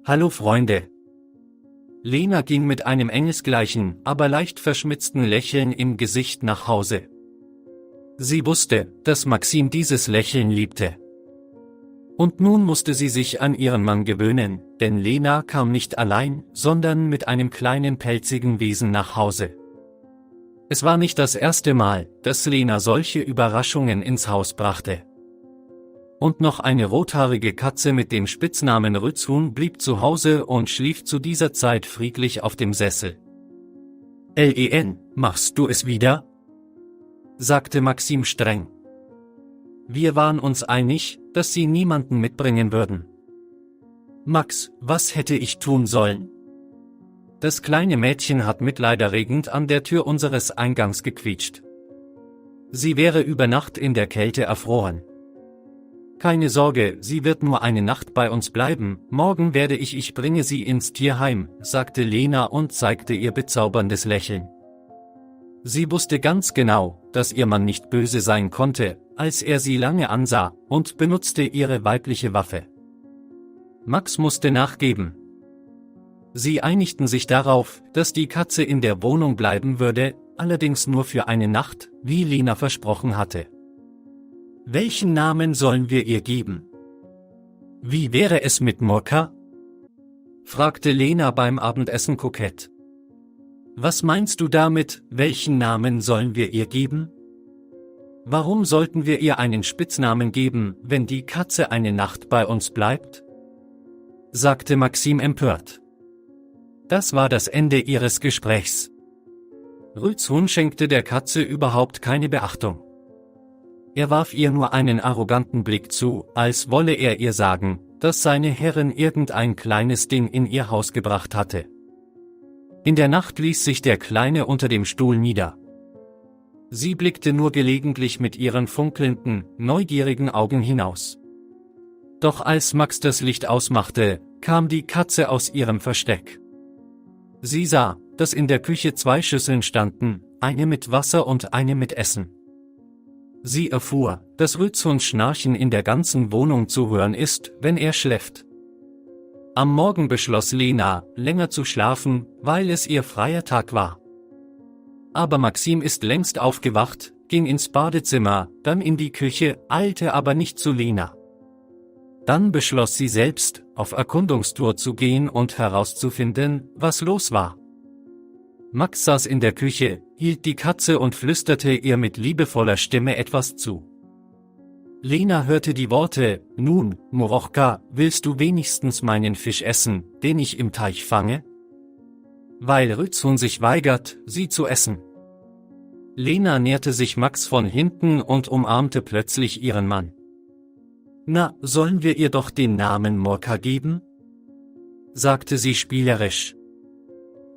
Hallo Freunde. Lena ging mit einem engelsgleichen, aber leicht verschmitzten Lächeln im Gesicht nach Hause. Sie wusste, dass Maxim dieses Lächeln liebte. Und nun musste sie sich an ihren Mann gewöhnen, denn Lena kam nicht allein, sondern mit einem kleinen pelzigen Wesen nach Hause. Es war nicht das erste Mal, dass Lena solche Überraschungen ins Haus brachte. Und noch eine rothaarige Katze mit dem Spitznamen Rützhuhn blieb zu Hause und schlief zu dieser Zeit friedlich auf dem Sessel. „Len, machst du es wieder?", sagte Maxim streng. „Wir waren uns einig, dass sie niemanden mitbringen würden." „Max, was hätte ich tun sollen?" Das kleine Mädchen hat mitleiderregend an der Tür unseres Eingangs gequietscht. Sie wäre über Nacht in der Kälte erfroren. „Keine Sorge, sie wird nur eine Nacht bei uns bleiben, morgen werde ich bringe sie ins Tierheim", sagte Lena und zeigte ihr bezauberndes Lächeln. Sie wusste ganz genau, dass ihr Mann nicht böse sein konnte, als er sie lange ansah, und benutzte ihre weibliche Waffe. Max musste nachgeben. Sie einigten sich darauf, dass die Katze in der Wohnung bleiben würde, allerdings nur für eine Nacht, wie Lena versprochen hatte. „Welchen Namen sollen wir ihr geben?" „Wie wäre es mit Murka?" fragte Lena beim Abendessen kokett. „Was meinst du damit, welchen Namen sollen wir ihr geben? Warum sollten wir ihr einen Spitznamen geben, wenn die Katze eine Nacht bei uns bleibt?" sagte Maxim empört. Das war das Ende ihres Gesprächs. Rützhuhn schenkte der Katze überhaupt keine Beachtung. Er warf ihr nur einen arroganten Blick zu, als wolle er ihr sagen, dass seine Herrin irgendein kleines Ding in ihr Haus gebracht hatte. In der Nacht ließ sich der Kleine unter dem Stuhl nieder. Sie blickte nur gelegentlich mit ihren funkelnden, neugierigen Augen hinaus. Doch als Max das Licht ausmachte, kam die Katze aus ihrem Versteck. Sie sah, dass in der Küche 2 Schüsseln standen, eine mit Wasser und eine mit Essen. Sie erfuhr, dass Rützhuhns Schnarchen in der ganzen Wohnung zu hören ist, wenn er schläft. Am Morgen beschloss Lena, länger zu schlafen, weil es ihr freier Tag war. Aber Maxim ist längst aufgewacht, ging ins Badezimmer, dann in die Küche, eilte aber nicht zu Lena. Dann beschloss sie selbst, auf Erkundungstour zu gehen und herauszufinden, was los war. Max saß in der Küche, hielt die Katze und flüsterte ihr mit liebevoller Stimme etwas zu. Lena hörte die Worte: „Nun, Morochka, willst du wenigstens meinen Fisch essen, den ich im Teich fange?" Weil Rützhuhn sich weigert, sie zu essen. Lena näherte sich Max von hinten und umarmte plötzlich ihren Mann. „Na, sollen wir ihr doch den Namen Murka geben?" sagte sie spielerisch.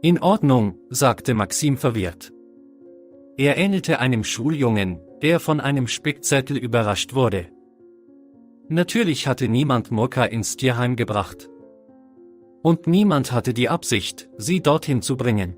„In Ordnung", sagte Maxim verwirrt. Er ähnelte einem Schuljungen, der von einem Spickzettel überrascht wurde. Natürlich hatte niemand Murka ins Tierheim gebracht. Und niemand hatte die Absicht, sie dorthin zu bringen.